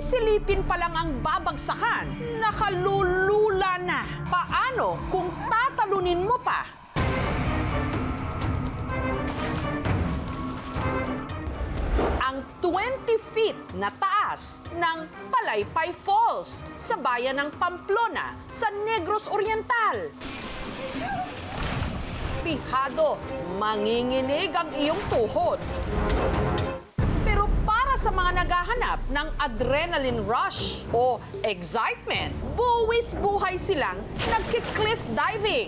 Silipin pa lang ang babagsakan, nakalulula na. Paano kung tatalunin mo pa? Ang 20 feet na taas ng Palaypay Falls sa bayan ng Pamplona sa Negros Oriental. Pihado, manginginig ang iyong tuhod. Pero para sa mga naghahanap ng adrenaline rush o excitement, buwis buhay silang nagki-cliff diving.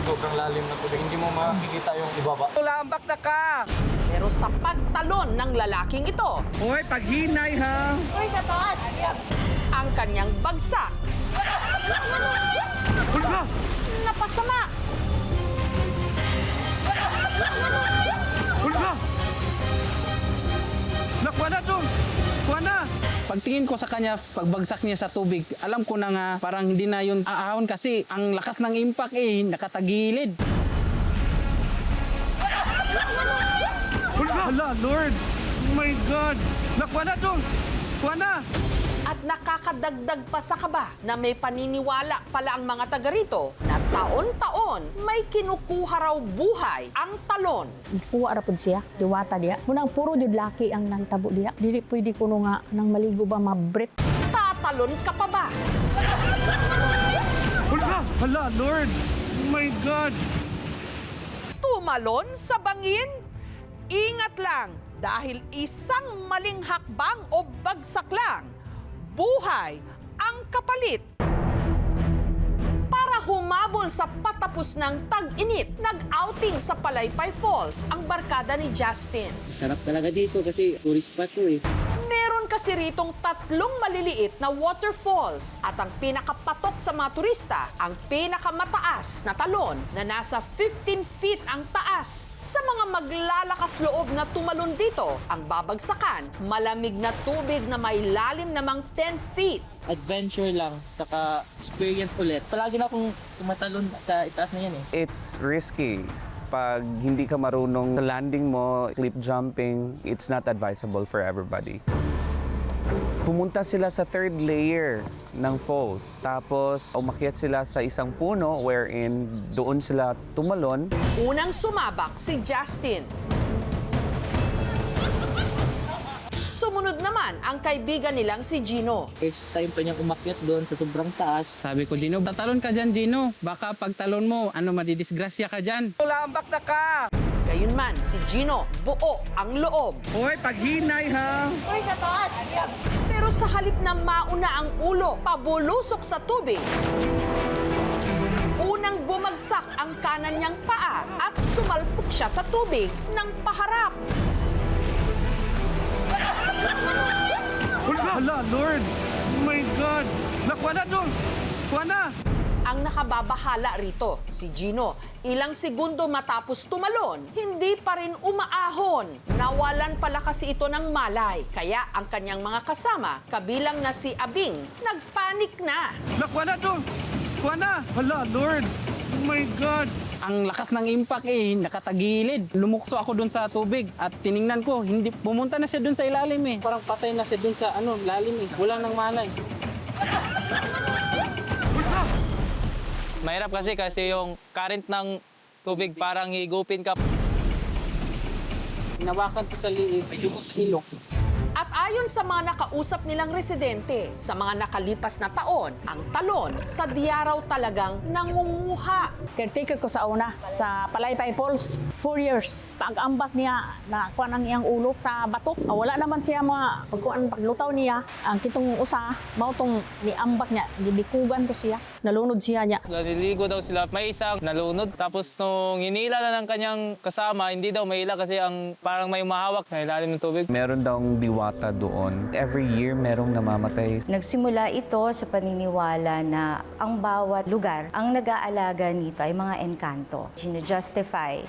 Sobrang lalim na tubig, hindi mo makikita yung ibaba. Tulambak na ka! Pero sa pagtalon ng lalaking ito, Hoy, paghinay ha! ang kanyang bagsak Hulga! napasama. Hulga! Nakuha na to! Kuha na! Pagtingin ko sa kanya, pagbagsak niya sa tubig, alam ko na nga parang hindi na yun aahon kasi ang lakas ng impact nakatagilid. Hulga! Hala, Lord! Oh my God! Nakuha na to! Kuha na! At nakakadagdag pa sa kaba na may paniniwala pala ang mga taga rito na taon-taon may kinukuha raw buhay ang talon. Kuha ra pud siya, diwata diya. Munang puro jud laki ang nantabo diya. Dili pwede kuno nga nang maligo ba ma-brief. Tatalon ka pa ba? Hulga! Hala, Lord! Oh my God! Tumalon sa bangin? Ingat lang dahil isang maling hakbang o bagsak lang, buhay ang kapalit. Para humabol sa patapos ng tag-init, nag-outing sa Palaypay Falls ang barkada ni Justin. Sarap talaga dito kasi tourist spot to eh. Meron kasi ritong 3 maliliit na waterfalls at ang pinakapatok sa mga turista, ang pinakamataas na talon na nasa 15 feet ang taas. Sa mga maglalakas loob na tumalon dito, ang babagsakan, malamig na tubig na may lalim namang 10 feet. Adventure lang, saka experience ulit. Palagi na akong tumatalon sa itaas na yan eh. It's risky. Pag hindi ka marunong sa landing mo, cliff jumping, it's not advisable for everybody. Pumunta sila sa 3rd layer ng falls. Tapos umakyat sila sa isang puno wherein doon sila tumalon. Unang sumabak si Justin. Sumunod naman ang kaibigan nilang si Gino. First time pa niyang umakyat doon sa sobrang taas. Sabi ko, Gino, tatalon ka dyan, Gino. Baka pagtalon mo, madidisgrasya ka dyan. Tulambak na ka! Gayunman, si Gino, buo ang loob. Hoy, paghinay ha! Pero sa halip na mauna ang ulo, pabulusok sa tubig. Unang bumagsak ang kanan niyang paa at sumalpok siya sa tubig ng paharap. Hulga! Hala, Lord! Oh my God! Nakuha na to! Kuha na! Ang nakababahala rito, si Gino, ilang segundo matapos tumalon, hindi pa rin umaahon. Nawalan pala kasi ito ng malay. Kaya ang kanyang mga kasama, kabilang na si Abing, nagpanik na. Nakuha na to! Kuha na! Hala, Lord! Oh my God! Ang lakas ng impact nakatagilid. Lumukso ako dun sa tubig at tiningnan ko, hindi pumunta na siya dun sa ilalim Parang patay na siya dun sa lalim Wala nang malay. Mahirap kasi yung current ng tubig parang higupin ka. Hinawakan ko sa liis, yung ilok. At ayon sa mga nakausap nilang residente, sa mga nakalipas na taon, ang talon sa Diaraw talagang nangunguha. Caretaker ko sa una, sa Palaypay Falls, 4 years. Pag-ambak niya, nakuha ang iyang ulo sa batok. Wala naman siya mga paglutaw niya. Ang kitong usa, mautong niambak niya, gibikugan ko siya. Nalunod siya niya. Naliligo daw sila. May isang nalunod. Tapos nung hinila na ng kanyang kasama, hindi daw mahila kasi ang parang may umahawak na ilalim ng tubig. Meron daw diwata doon. Every year merong namamatay. Nagsimula ito sa paniniwala na ang bawat lugar, ang nag-aalaga nito ay mga engkanto. Sino-justify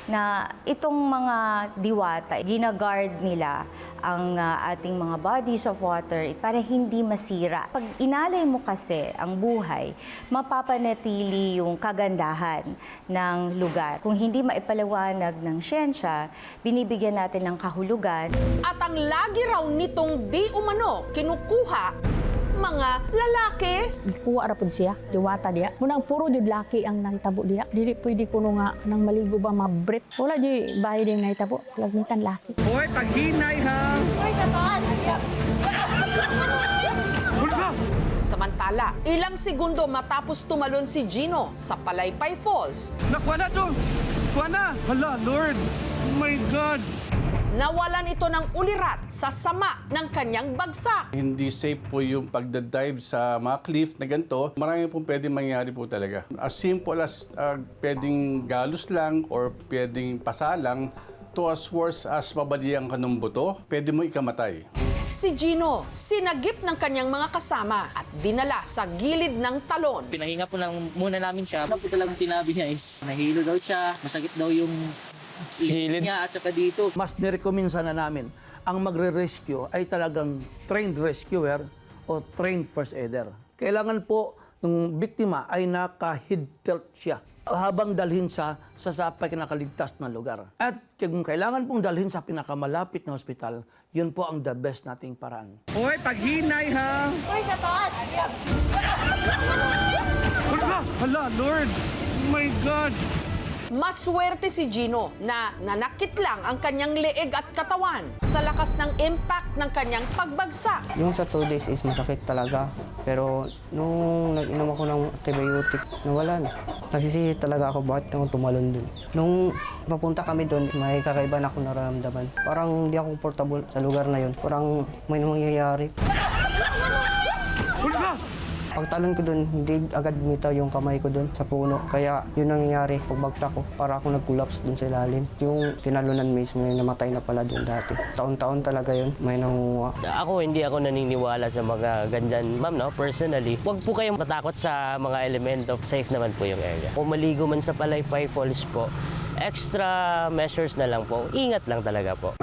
na itong mga diwata, ginaguard nila ang ating mga bodies of water para hindi masira. Pag inalay mo kasi ang buhay, mapapanatili yung kagandahan ng lugar. Kung hindi maipaliwanag ng siyensya, binibigyan natin ng kahulugan. At ang lagi raw nitong di umano kinukuha mga lalaki. Kuha ra pud siya, diwata diya. Munang puro jud laki ang nahitabo diya. Dili pwede kuno nga nang maligo ba ma-brief. Wala di bahay ding nahitabo, lagmitan laki. Hoy, paghinay ha! Hulga! Samantala, ilang segundo matapos tumalon si Gino sa Palaypay Falls, Nakuha na to! Kuha na! Hala, Lord! Oh my God! nawalan ito ng ulirat sa sama ng kanyang bagsak. Hindi safe po yung pagdadive sa mga cliff na ganito. Marami pong pwedeng mangyari po talaga. As simple as pwedeng galos lang or pwedeng pasa lang, to as worse as mabaliang ka ng buto, pwede mo ikamatay. Si Gino, sinagip ng kanyang mga kasama at dinala sa gilid ng talon. Pinahinga po lang muna namin siya. Ano po talagang sinabi niya is nahilo daw siya, masakit daw yung Hilid. niya at saka dito. Mas nirecommend sana namin ang magre-rescue ay talagang trained rescuer o trained first aider. Kailangan po ng biktima ay naka-head tilt siya habang dalhin siya sa pinakaligtas na lugar. At kung kailangan pong dalhin sa pinakamalapit na hospital, yun po ang the best nating paraan. Hoy, paghinay ha! Hoy, kataas! Hulga! Hala, Lord! Oh my God! Maswerte si Gino na nanakit lang ang kanyang leeg at katawan sa lakas ng impact ng kanyang pagbagsak. Yung sa 2 days is masakit talaga. Pero nung nag-inom ako ng antibiotic, nawala na. Nagsisihi talaga ako bakit ako tumalon dun. Nung papunta kami dun, may kakaiba na ako nararamdaman. Parang hindi ako comfortable sa lugar na yun. Parang may nangyayari. Hulga! Pagtalon ko dun, hindi agad bumitaw yung kamay ko dun sa puno. Kaya yun ang nangyari, pagbagsak ko, para ako nag-collapse dun sa ilalim. Yung tinalunan mismo, may namatay na pala dun dati. Taon-taon talaga yun, may nangunguha. Hindi ako naniniwala sa mga ganyan, ma'am, no? Personally. Huwag po kayong matakot sa mga elemento. Safe naman po yung area. Kung maligo man sa Palaypay Falls po, extra measures na lang po. Ingat lang talaga po.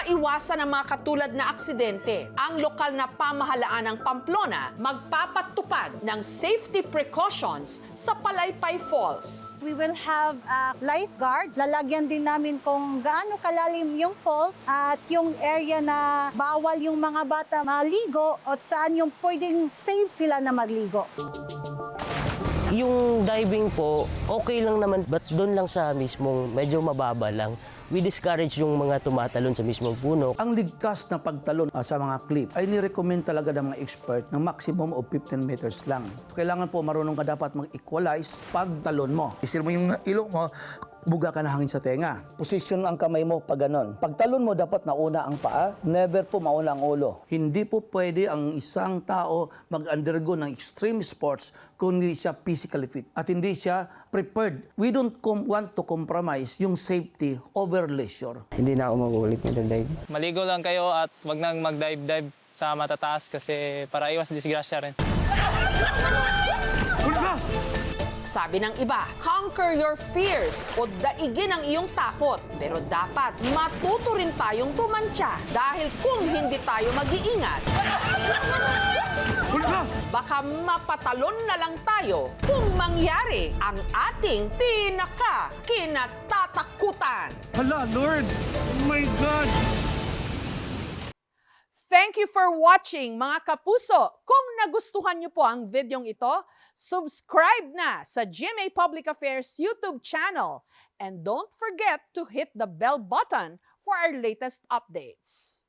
Maiwasan ang mga katulad na aksidente, ang lokal na pamahalaan ng Pamplona magpapatupad ng safety precautions sa Palaypay Falls. We will have a lifeguard. Lalagyan din namin kung gaano kalalim yung falls at yung area na bawal yung mga bata maligo at saan yung pwedeng safe sila na magligo. Yung diving po, okay lang naman, but doon lang sa mismong medyo mababa lang. We discourage yung mga tumatalon sa mismong puno. Ang ligtas na pagtalon sa mga cliff ay nirecommend talaga ng mga expert ng maximum of 15 meters lang. Kailangan po marunong ka dapat mag-equalize pagtalon mo. Isir mo yung ilong mo, buga ka na hangin sa tenga. Position ang kamay mo pag ganon. Pagtalon mo, dapat nauna ang paa, never po mauna ang ulo. Hindi po pwede ang isang tao mag-undergo ng extreme sports kung hindi siya physically fit at hindi siya prepared. We don't want to compromise yung safety over leisure. Hindi na ako mag-ulit ng dive. Maligo lang kayo at wag nang mag-dive-dive sa matataas kasi para iwas disgrasya rin. Hulga! Sabi ng iba, conquer your fears o daigin ang iyong takot. Pero dapat matuto rin tayong tumantya dahil kung hindi tayo mag-iingat, Hulga! baka mapatalon na lang tayo kung mangyari ang ating pinaka-kinatatakutan. Hala, Lord! Oh my God! Thank you for watching, mga kapuso. Kung nagustuhan niyo po ang videong ito, subscribe na sa GMA Public Affairs YouTube channel. And don't forget to hit the bell button for our latest updates.